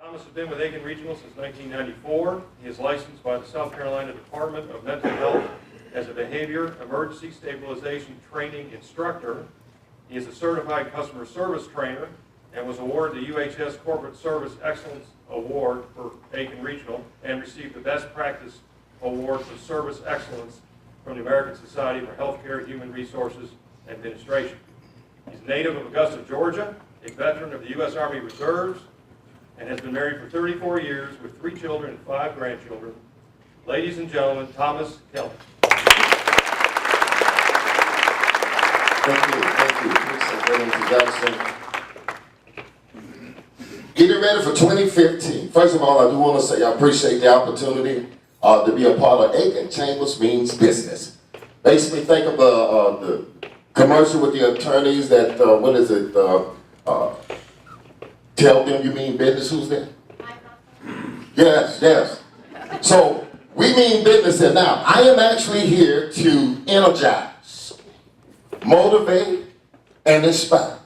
Thomas has been with Aiken Regional since 1994. He is licensed by the South Carolina Department of Mental Health as a Behavior Emergency Stabilization Training Instructor. He is a certified customer service trainer and was awarded the UHS Corporate Service Excellence Award for Aiken Regional and received the Best Practice Award for Service Excellence from the American Society for Healthcare, Human Resources Administration. He's a native of Augusta, Georgia, a veteran of the U.S. Army Reserves, and has been married for 34 years with 3 children and 5 grandchildren. Ladies and gentlemen, Thomas Kelly. Thank you. Appreciate that introduction. Getting ready for 2015. First of all, I do want to say I appreciate the opportunity to be a part of Aiken Chambers Means Business. Basically, think of the commercial with the attorneys that, what is it, tell them you mean business. Who's that? Yes. So, we mean business here. Now, I am actually here to energize, motivate, and inspire.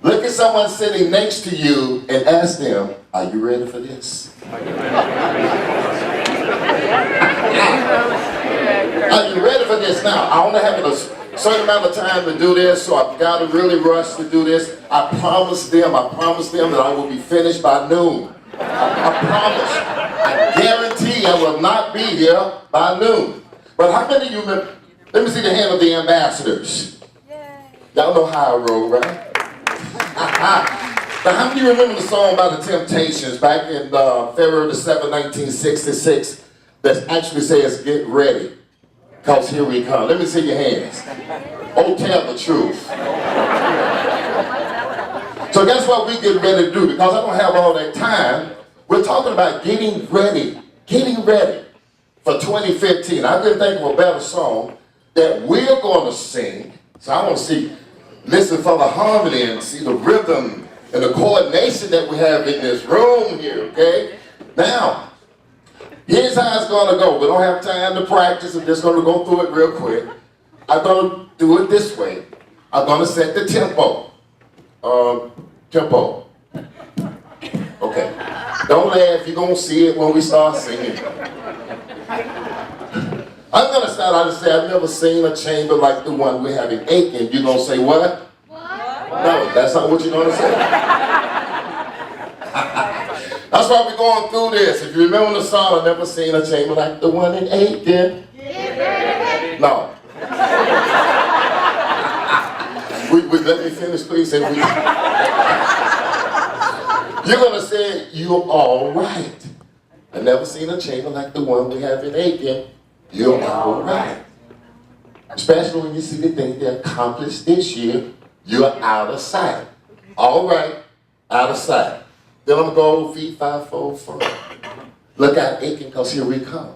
Look at someone sitting next to you and ask them, are you ready for this? Are you ready for this? Now, I only have a certain amount of time to do this, so I've got to really rush to do this. I promise them that I will be finished by noon. I promise. I guarantee I will not be here by noon. But how many of you remember? Let me see the hand of the ambassadors. Y'all know how I roll, right? Now, how many of you remember the song by the Temptations back in February the 7th, 1966, that actually says, "Get ready, because here we come"? Let me see your hands. Oh, tell the truth. So guess what we get ready to do? Because I don't have all that time, we're talking about getting ready for 2015. I couldn't think of a better song that we're going to sing. So I want to listen for the harmony and see the rhythm and the coordination that we have in this room here, okay? Now, here's how it's going to go. We don't have time to practice. I'm just going to go through it real quick. I'm going to do it this way. I'm going to set the tempo. Okay. Don't laugh. You're going to see it when we start singing. I'm going to start out and say, I've never seen a chamber like the one we have in Aiken. You're going to say what? No, that's not what you're going to say. That's why we're going through this. If you remember the song, I've never seen a chamber like the one in Aiken. No. Let me finish, please. You're going to say, you're all right. I've never seen a chamber like the one we have in Aiken. You're all right. Especially when you see the things they accomplished this year, you're out of sight. All right, out of sight. Then I'm going to go feet 5, 4, 4. Look out, Aiken, because here we come.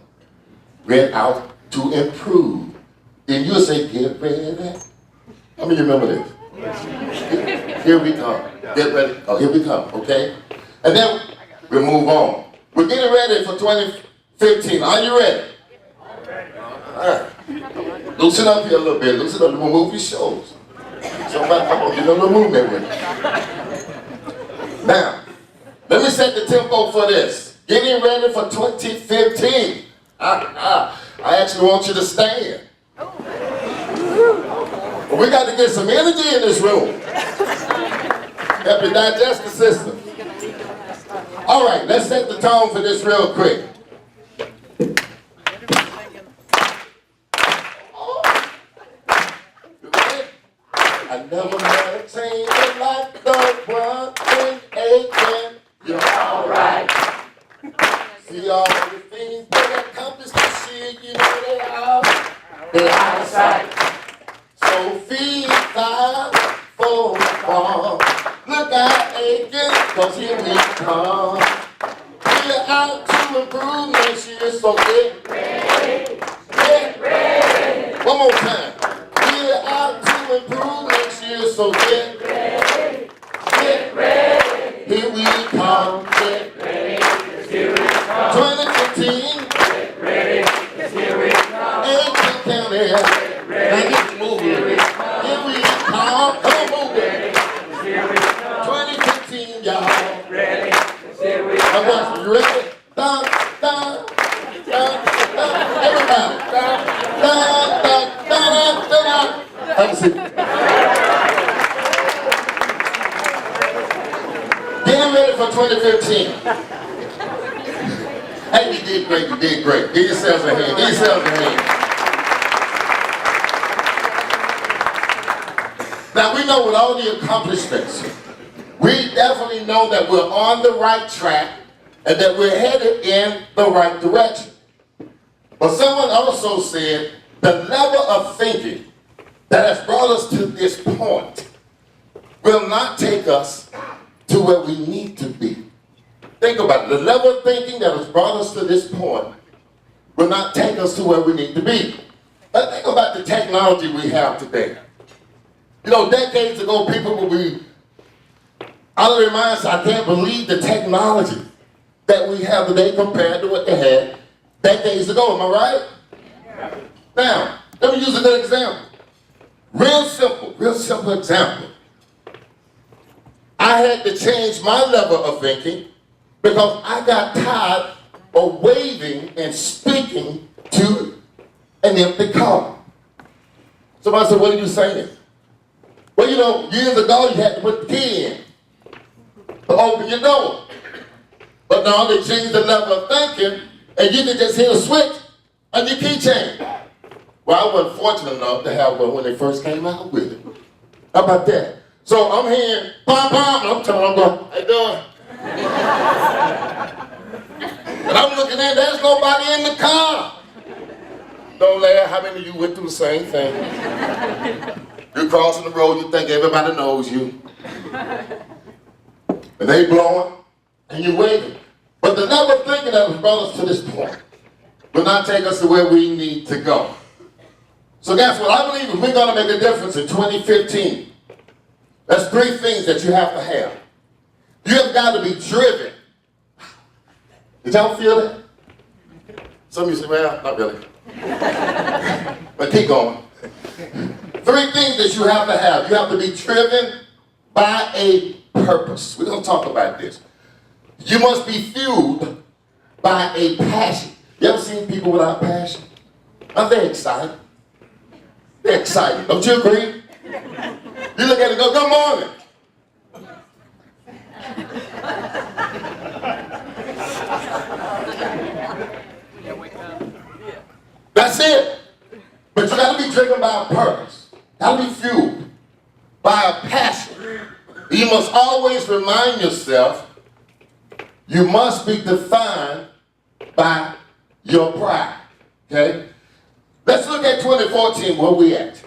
We're out to improve. Then you'll say, get ready. How many remember this? Here we come. Get ready. Oh, here we come, okay? And then we'll move on. We're getting ready for 2015. Are you ready? All right. Loosen up here a little bit. Loosen up. We'll move your shoulders. Somebody, come on, get a little movement with it. Now, let me set the tempo for this. Getting ready for 2015. I actually want you to stand. But we got to get some energy in this room. Help your digestive system. All right, let's set the tone for this real quick. I never met a chamber like the one in Aiken. You're all right. See all the things they accomplished this year, you know they're out of sight. So feed 5, 4, 4. Look out, Aiken, because here we come. We're out to improve next year, so get ready. Get ready. One more time. We're out to improve next year, so get ready. Get ready. Here we come. Get ready. Here we come. 2015. Get ready. Here we come. Aiken County. Get ready. Now get moving. Here we come. Come on, move it. 2015, y'all. Get ready. Here we come. for 2015? Hey, you did great, you did great. Give yourselves a hand, give yourselves a hand. Now we know with all the accomplishments, we definitely know that we're on the right track and that we're headed in the right direction. But someone also said the level of thinking that has brought us to this point will not take us to where we need to be. Think about it. The level of thinking that has brought us to this point will not take us to where we need to be. But think about the technology we have today. You know, decades ago, people would be out of their minds. I can't believe the technology that we have today compared to what they had decades ago. Am I right? Yeah. Now, let me use a good example. Real simple example. I had to change my level of thinking because I got tired of waving and speaking to an empty car. Somebody said, what are you saying? Well, you know, years ago you had to put the key in to open your door. But now they changed the level of thinking and you can just hit a switch on your keychain. Well, I wasn't fortunate enough to have one when they first came out with it. How about that? So I'm hearing, pom pom, and I'm telling them, how you doing? And I'm looking in, there's nobody in the car. Don't laugh, how many of you went through the same thing? You're crossing the road, you think everybody knows you. And they blowing, and you're waiting. But the level of thinking that has brought us to this point will not take us to where we need to go. So guess what? I believe if we're going to make a difference in 2015, there's three things that you have to have. You have got to be driven. Did y'all feel that? Some of you say, well, not really. But keep going. Three things that you have to have. You have to be driven by a purpose. We're going to talk about this. You must be fueled by a passion. You ever seen people without passion? Aren't they excited? They're excited. Don't you agree? You look at it and go, good morning. That's it. But you got to be driven by a purpose. Got to be fueled by a passion. You must always remind yourself you must be defined by your pride. Okay? Let's look at 2014, where we at.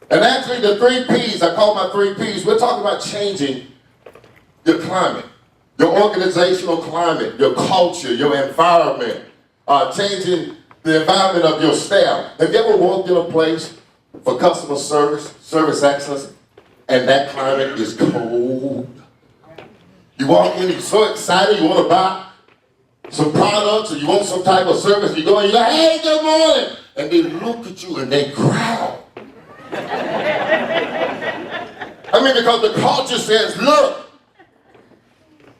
And actually the 3 Ps, I call my 3 Ps, we're talking about changing your climate, your organizational climate, your culture, your environment, changing the environment of your staff. Have you ever walked in a place for customer service excellence, and that climate is cold? You walk in, you're so excited, you want to buy some products, or you want some type of service, you go and you're like, hey, good morning. And they look at you and they growl. I mean, because the culture says, look,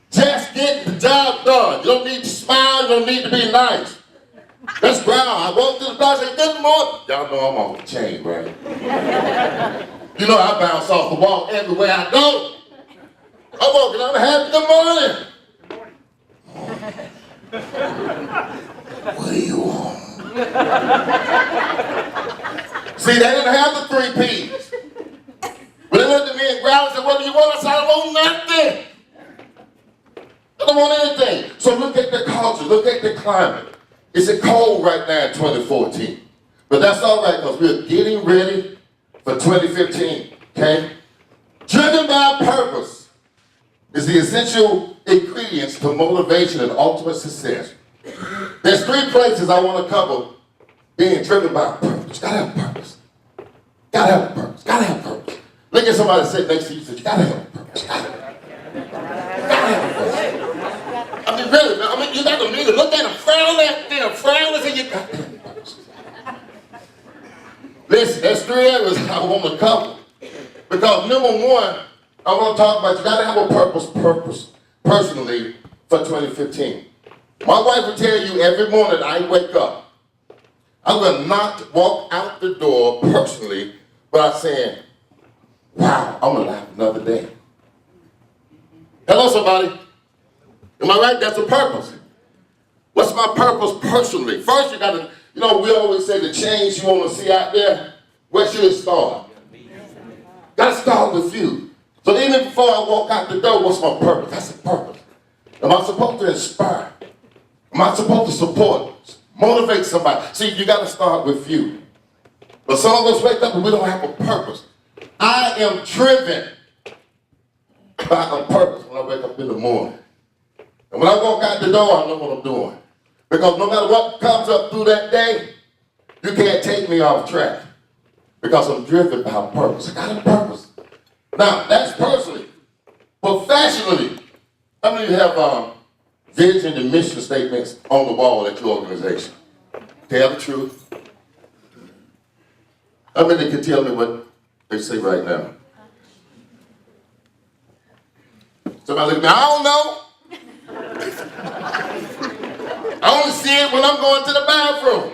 just get the job done. You don't need to smile, you don't need to be nice. Let's growl. I walk through the door and say, good morning. Y'all know I'm off the chain, right? You know I bounce off the wall everywhere I go. I'm walking on happy, good morning. What do you want? See, they didn't have the 3 Ps. But they looked at me and growled and said, what do you want? I said, I don't want nothing. I don't want anything. So look at the culture, look at the climate. It's cold right now in 2014. But that's all right, because we're getting ready for 2015, okay? Driven by purpose is the essential ingredients to motivation and ultimate success. There's 3 places I want to cover being driven by purpose. Gotta have purpose. Gotta have purpose. Gotta have purpose. Look at somebody sitting next to you and say, you gotta have purpose. Gotta have purpose. I mean, really, you got to mean to look at them, frown at them, frown and say, you got to have purpose. Listen, there's 3 areas I want to cover. Because number 1, I want to talk about you got to have a purpose personally for 2015. My wife will tell you every morning I wake up, I will not walk out the door personally without saying, wow, I'm alive another day. Hello, somebody. Am I right? That's a purpose. What's my purpose personally? First, you gotta, we always say the change you want to see out there, where should it start? Gotta start with you. So even before I walk out the door, what's my purpose? That's a purpose. Am I supposed to inspire? Am I supposed to support, motivate somebody? See, you gotta start with you. But some of us wake up and we don't have a purpose. I am driven by a purpose when I wake up in the morning. And when I walk out the door, I know what I'm doing. Because no matter what comes up through that day, you can't take me off track. Because I'm driven by a purpose. I got a purpose. Now, that's personally. Professionally, how many of you have vision and mission statements on the wall at your organization? Tell the truth. How many can tell me what they say right now? Somebody look at me, I don't know. I only see it when I'm going to the bathroom.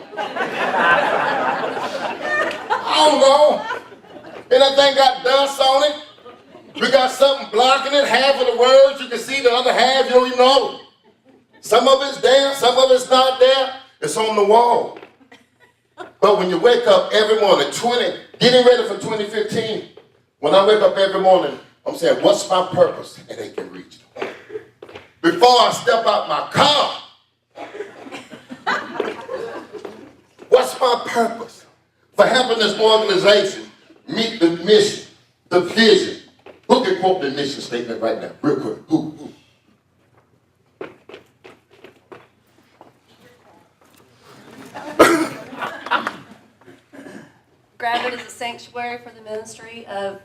I don't know. Anything got dust on it? We got something blocking it. Half of the words you can see, the other half you don't even know. Some of it's there, some of it's not there. It's on the wall. But when you wake up every morning, getting ready for 2015, when I wake up every morning, I'm saying, what's my purpose? And they can reach it. Before I step out my car, what's my purpose? For helping this organization meet the mission, the vision. Who can quote the mission statement right now? Real quick. Who? Graduate is a sanctuary for the ministry of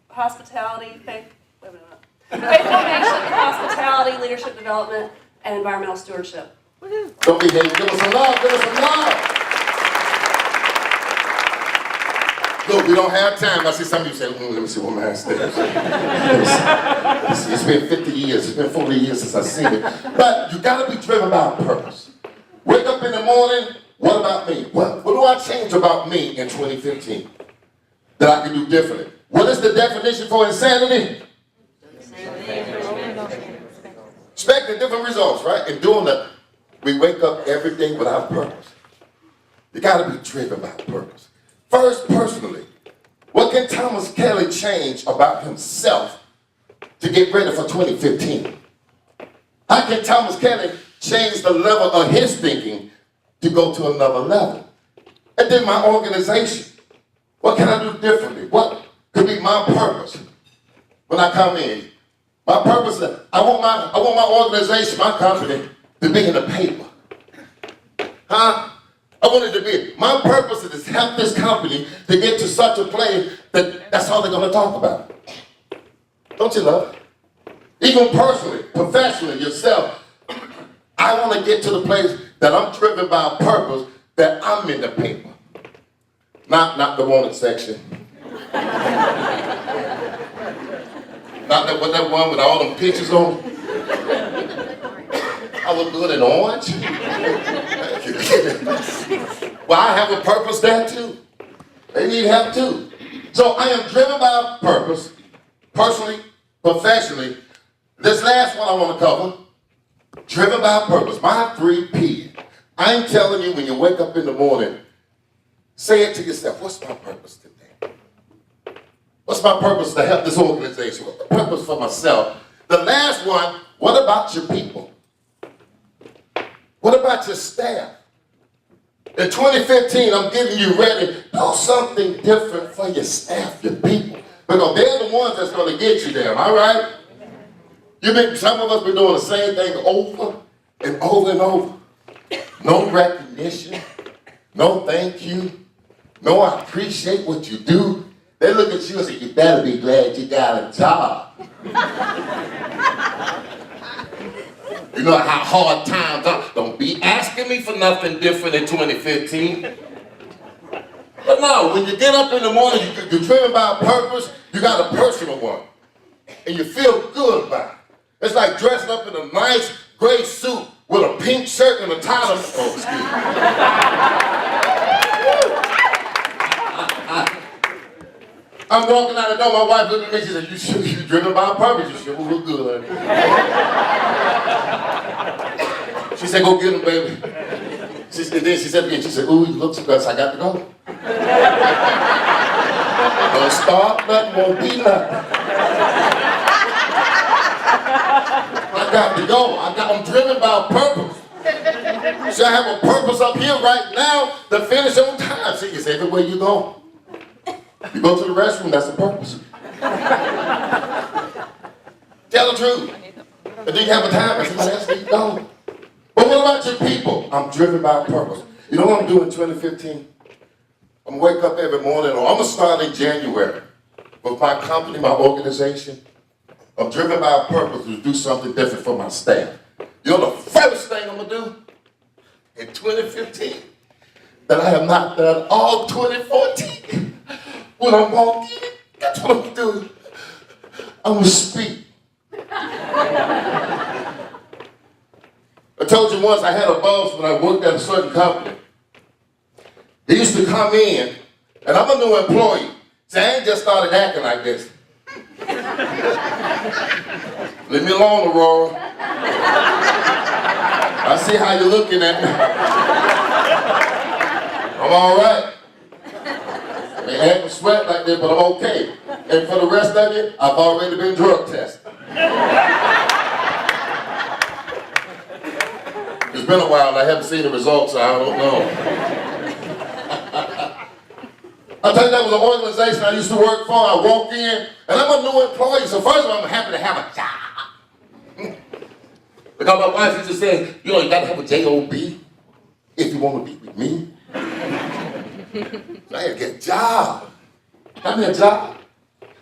hospitality, faith formation, hospitality, leadership development, and environmental stewardship. Don't be hating. Give us some love. Give us some love. Look, we don't have time. I see some of you say, let me see what man says. It's been 50 years. It's been 40 years since I've seen it. But you got to be driven by a purpose. Wake up in the morning. What about me? What do I change about me in 2015 that I can do differently? What is the definition for insanity? Expecting different results, right? And doing that, we wake up every day without purpose. You got to be driven by purpose. First, personally, what can Thomas Kelly change about himself to get ready for 2015? How can Thomas Kelly change the level of his thinking to go to another level? And then my organization. What can I do differently? What could be my purpose when I come in? My purpose is I want my organization, my company, to be in the paper. Huh? I want it to be. My purpose is to help this company to get to such a place that that's all they're going to talk about. Don't you love it? Even personally, professionally, yourself, I want to get to the place that I'm driven by a purpose that I'm in the paper. Not the wanted section. Not that one with all them pictures on it. I look good in orange. Well, I have a purpose there too. They need help too. So I am driven by a purpose, personally, professionally. This last one I want to cover, driven by a purpose. My 3 P. I'm telling you, when you wake up in the morning, say it to yourself, what's my purpose today? What's my purpose to help this organization? What's the purpose for myself? The last one, what about your people? What about your staff? In 2015, I'm getting you ready. Do something different for your staff, your people. Because they're the ones that's going to get you there, am I right? Some of us been doing the same thing over and over and over. No recognition, no thank you, no I appreciate what you do. They look at you and say, you better be glad you got a job. You know how hard times are. Don't be asking me for nothing different in 2015. But no, when you get up in the morning, you're driven by a purpose, you got a personal one. And you feel good about it. It's like dressing up in a nice gray suit with a pink shirt and a tie. Oh, excuse me. I'm walking out the door, my wife looked at me, she said, you driven by a purpose, you sure look good, honey. said, go get him, baby. Then she said again, she said, ooh, you look too good, so I got to go. Don't start, nothing won't be nothing. I got to go. I'm driven by a purpose. See, I have a purpose up here right now to finish on time. See, it's everywhere you go. You go to the restroom, that's the purpose. Tell the truth. And then you have a time and somebody else needs to go. But what about your people? I'm driven by a purpose. You know what I'm doing in 2015? I'm gonna wake up every morning, or I'm gonna start in January with my company, my organization. I'm driven by a purpose to do something different for my staff. You know the first thing I'm gonna do in 2015 that I have not done all 2014? When I'm walking, that's what I'm gonna do. I'm gonna speak. I told you once I had a boss when I worked at a certain company. He used to come in, and I'm a new employee, so I ain't just started acting like this. Leave me alone, Aurora. I see how you're looking at me. I'm all right. I may have to sweat like this, but I'm okay. And for the rest of you, I've already been drug tested. It's been a while, I haven't seen the results, so I don't know. I'll tell you, that was an organization I used to work for. I walk in, and I'm a new employee, so first of all, I'm happy to have a job. Because my wife used to say, you know, you gotta have a J-O-B if you want to be with me. So I had to get a job. Got me a job.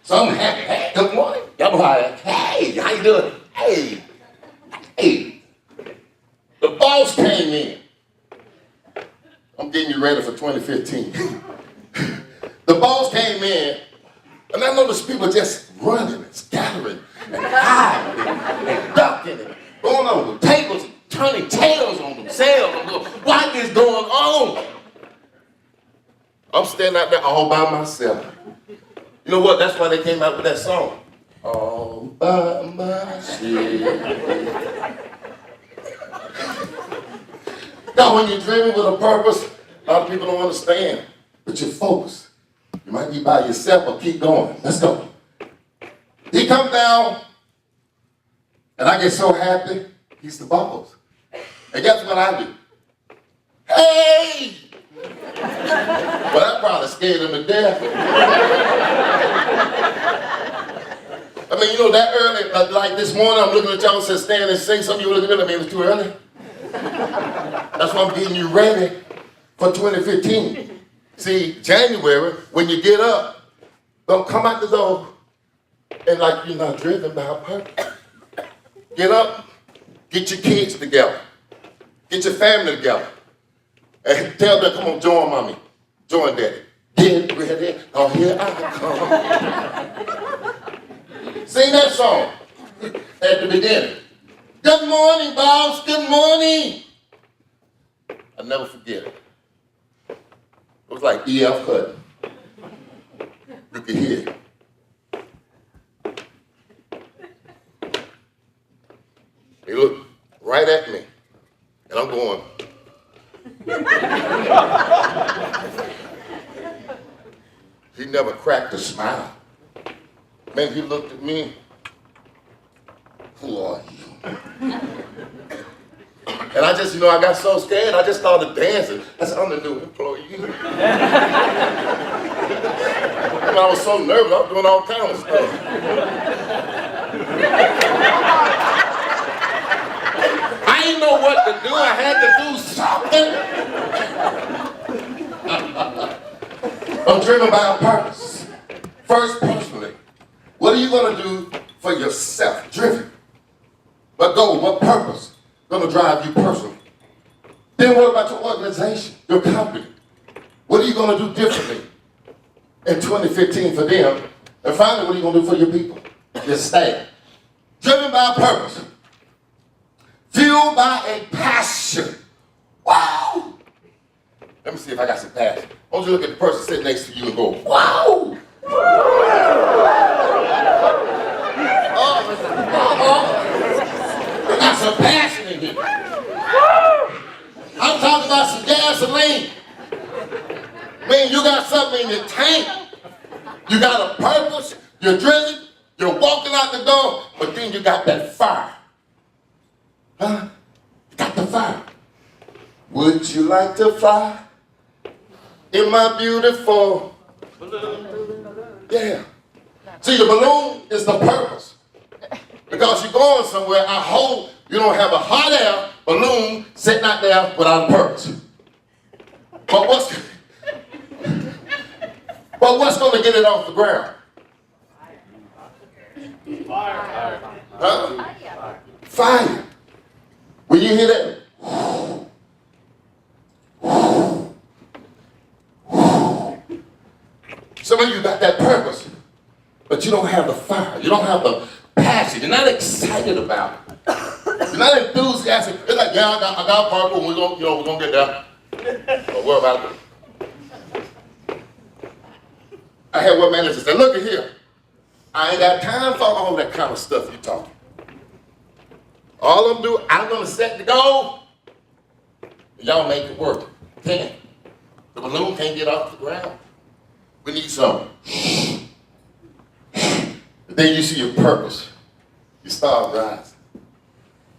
So I'm happy. Hey, good morning. Y'all know how I am. Hey, how you doing? Hey. The boss came in. I'm getting you ready for 2015. The boss came in, and I noticed people just running and scattering and hiding and ducking and going over tables, turning tails on themselves. I'm going, what is going on? I'm standing out there all by myself. You know what? That's why they came out with that song. All by myself. Now, when you're dreaming with a purpose, a lot of people don't understand, but you're focused. You might be by yourself, but keep going. Let's go. He comes down, and I get so happy. He's the boss. And guess what I do? Hey! Well, that probably scared him to death. I mean, you know, that early, like this morning, I'm looking at y'all and said, stand and sing. Some of you looking at me, it was too early. That's why I'm getting you ready for 2015. See, January, when you get up, don't come out the door and like you're not driven by a purpose. Get up, get your kids together, get your family together, and tell them, come on, join mommy, join daddy. Get ready, oh here I come. Sing that song at the beginning. Good morning, boss, good morning. I'll never forget it. It was like E.F. Hutton. You could hear it. He looked right at me, and I'm going. He never cracked a smile. Man, he looked at me. Who are you? And I just, you know, I got so scared, I just started dancing. I said, I'm the new employee. And I was so nervous, I was doing all kinds of stuff. I didn't know what to do, I had to do something. I'm driven by a purpose. First, personally, what are you going to do for yourself? Driven. What goal, what purpose? Going to drive you personally. Then what about your organization, your company? What are you going to do differently in 2015 for them? And finally, what are you going to do for your people, your staff? Driven by a purpose. Fueled by a passion. Wow! Let me see if I got some passion. I want you to look at the person sitting next to you and go, wow! Oh, they got some passion in here. gasoline. Man, you got something in your tank. You got a purpose. You're driven. You're walking out the door. But then you got that fire. Huh? You got the fire. Would you like to fly in my beautiful balloon? Yeah. See, the balloon is the purpose. Because you're going somewhere, I hope you don't have a hot air balloon sitting out there without a purpose. But what's going to get it off the ground? Fire. Huh? Fire. When you hear that, some of you got that purpose, but you don't have the fire. You don't have the passion. You're not excited about it. You're not enthusiastic. It's like, yeah, I got purple. We're gonna get there. Don't worry about it. I had one manager say, look at here. I ain't got time for all that kind of stuff you talking. All I'm doing, I'm gonna set the goal. Y'all make it work. Can't. The balloon can't get off the ground. We need something. Then you see your purpose. You start rising.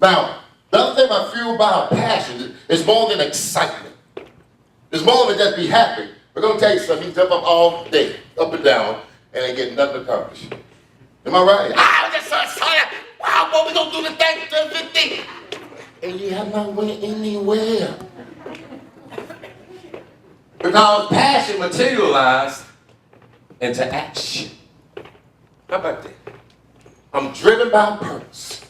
Now, the other thing about fueled by passion is more than excitement. It's more than just be happy. We're going to tell you something. You jump up all day, up and down, and ain't getting nothing accomplished. Am I right? I'm just so excited. Wow, boy, we're going to do the thing to 50. And you have not went anywhere. Because passion materialized into action. How about that? I'm driven by purpose.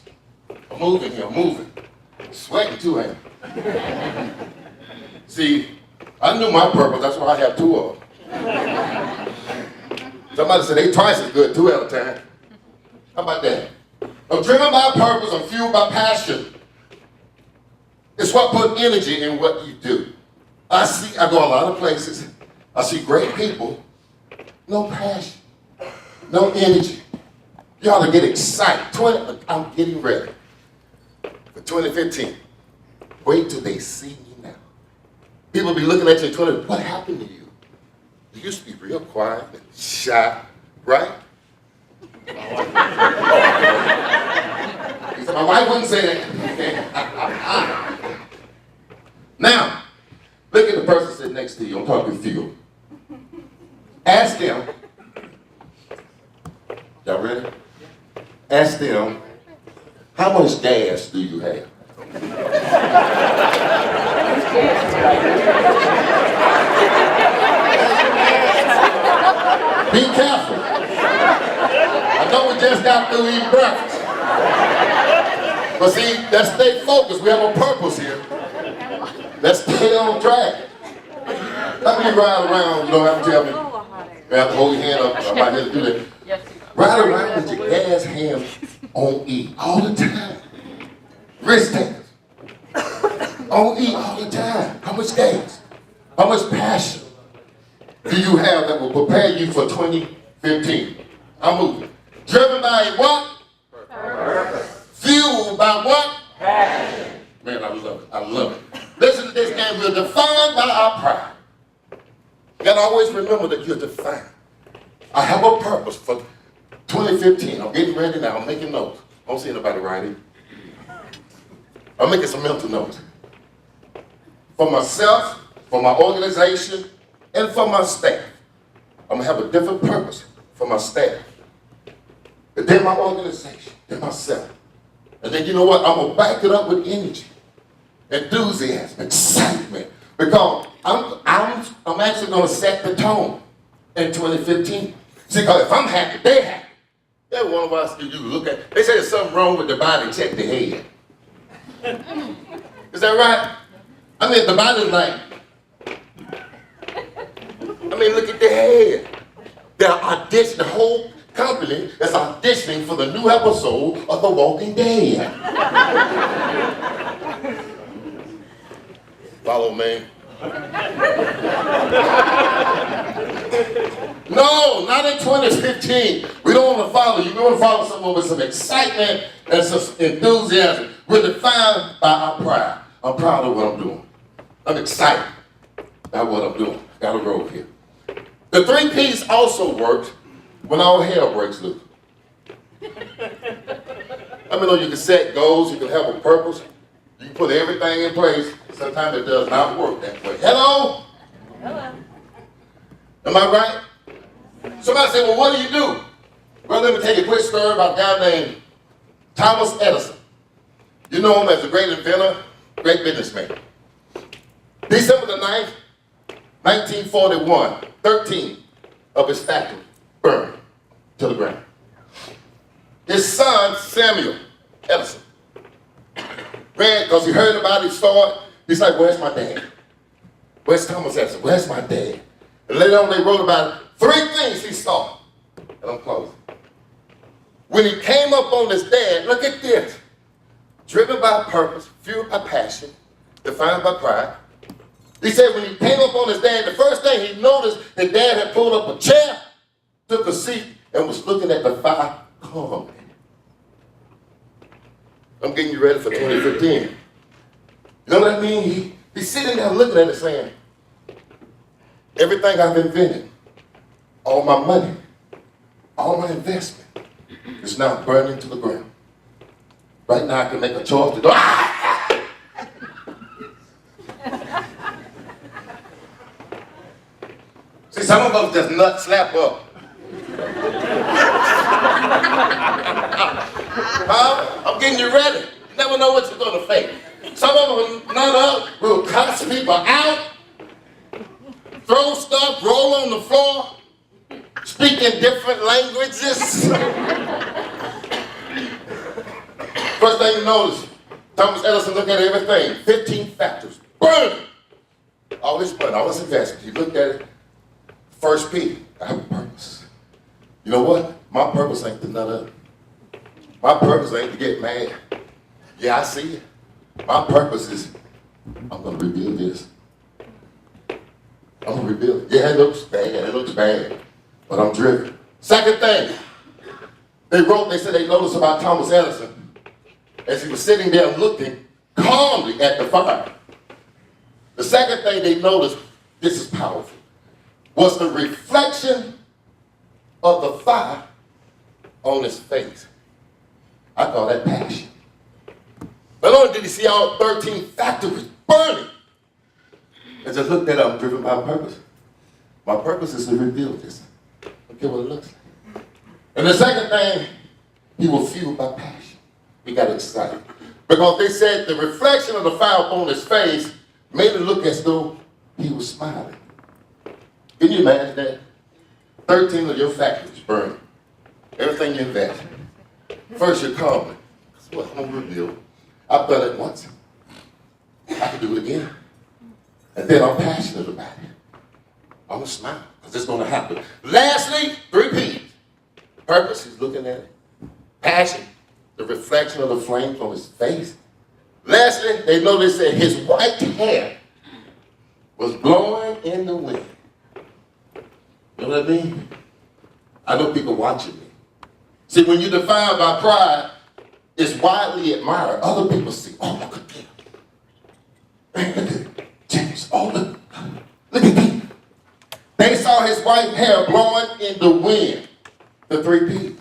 I'm moving here, I'm moving. Sweating too, ain't I? See, I knew my purpose, that's why I have two of them. Somebody said they twice as good, two at a time. How about that? I'm driven by purpose, I'm fueled by passion. It's what put energy in what you do. I go a lot of places, I see great people, no passion, no energy. You ought to get excited. I'm getting ready for 2015. Wait till they see me now. People be looking at you and 20, what happened to you? You used to be real quiet and shy, right? He said, my wife wouldn't say that. Now, look at the person sitting next to you. I'm talking to you. Ask them. Y'all ready? Ask them, how much gas do you have? Be careful. I know we just got through eating breakfast. But see, let's stay focused. We have a purpose here. Let's stay on track. Let me ride around, you don't have to tell me. You have to hold your hand up. I might have to do that. Ride around with your gas hand on E all the time. Wrist takers. On E all the time. How much gas? How much passion do you have that will prepare you for 2015? I'm moving. Driven by what? Purpose. Fueled by what? Passion. Man, I love it. I love it. Listen to this game. We're defined by our pride. You gotta always remember that you're defined. I have a purpose for 2015. I'm getting ready now. I'm making notes. I don't see anybody writing. I'm making some mental notes. For myself, for my organization, and for my staff. I'm gonna have a different purpose for my staff. But then my organization, then myself. And then you know what? I'm gonna back it up with energy, enthusiasm, excitement. Because I'm actually gonna set the tone in 2015. See, because if I'm happy, they're happy. Every one of us, you look at, they say there's something wrong with the body, check the head. Is that right? I mean, the body's like, look at the head. They're auditioning, the whole company is auditioning for the new episode of The Walking Dead. Follow me. No, not in 2015. We don't want to follow you. We want to follow someone with some excitement and some enthusiasm. We're defined by our pride. I'm proud of what I'm doing. I'm excited. That's what I'm doing. Gotta roll here. The 3 P's also works when all hell breaks loose. I mean, you can set goals, you can have a purpose, you can put everything in place. Sometimes it does not work that way. Hello? Hello. Am I right? Somebody say, well, what do you do? Well, let me tell you a quick story about a guy named Thomas Edison. You know him as a great inventor, great businessman. December the 9th, 1941, 13 of his factories burned to the ground. His son, Samuel Edison, ran because he heard about it, saw it. He's like, where's my dad? Where's Thomas Edison? Where's my dad? And later on they wrote about it. 3 things he saw. And I'm closing. When he came up on his dad, look at this. Driven by purpose, fueled by passion, defined by pride. He said when he came up on his dad, the first thing he noticed, his dad had pulled up a chair, took a seat, and was looking at the fire calmly. I'm getting you ready for 2015. You know what I mean? He's sitting there looking at it saying, everything I've invented, all my money, all my investment is now burning to the ground. Right now I can make a choice to go, See, some of us just nut slap up. I'm getting you ready. You never know what you're going to face. Some of them nut up, will cuss people out, throw stuff, roll on the floor, speak in different languages. First thing you notice, Thomas Edison looked at everything, 15 factors, burning. All this money, all this investment. He looked at it, first P, I have a purpose. You know what? My purpose ain't to nut up. My purpose ain't to get mad. Yeah, I see it. My purpose is, I'm gonna rebuild this. I'm gonna rebuild it. Yeah, it looks bad, but I'm driven. Second thing, they said they noticed about Thomas Edison as he was sitting there looking calmly at the fire. The second thing they noticed, this is powerful, was the reflection of the fire on his face. I call that passion. Not only did he see all 13 factories burning, and just looked at it, I'm driven by purpose. My purpose is to rebuild this. Look at what it looks like. And the second thing, he was fueled by passion. He got excited. Because they said the reflection of the fire upon his face made it look as though he was smiling. Can you imagine that? 13 of your factories burning. Everything you invest. First you're calm. That's what I'm going to rebuild. I've done it once. I can do it again. And then I'm passionate about it. I'm going to smile because it's going to happen. Lastly, 3 P's. Purpose, he's looking at it. Passion, the reflection of the flames on his face. Lastly, they noticed that his white hair was blowing in the wind. You know what I mean? I know people watching me. See, when you're defined by pride, it's widely admired. Other people see, oh, look at him. Man, look at James. Oh, look at him. They saw his white hair blowing in the wind. The 3 P's.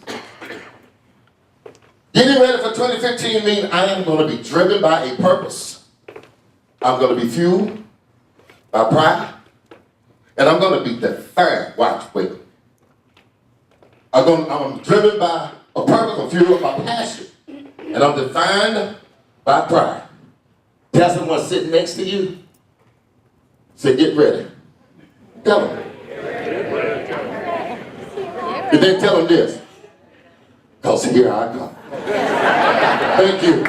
Getting ready for 2015 means I am going to be driven by a purpose. I'm going to be fueled by pride. And I'm going to be defined. Watch, wait. I'm driven by a purpose. I'm fueled by passion. And I'm defined by pride. Tell someone sitting next to you. Say, get ready. Tell them. And then tell them this. Because here I come. Thank you.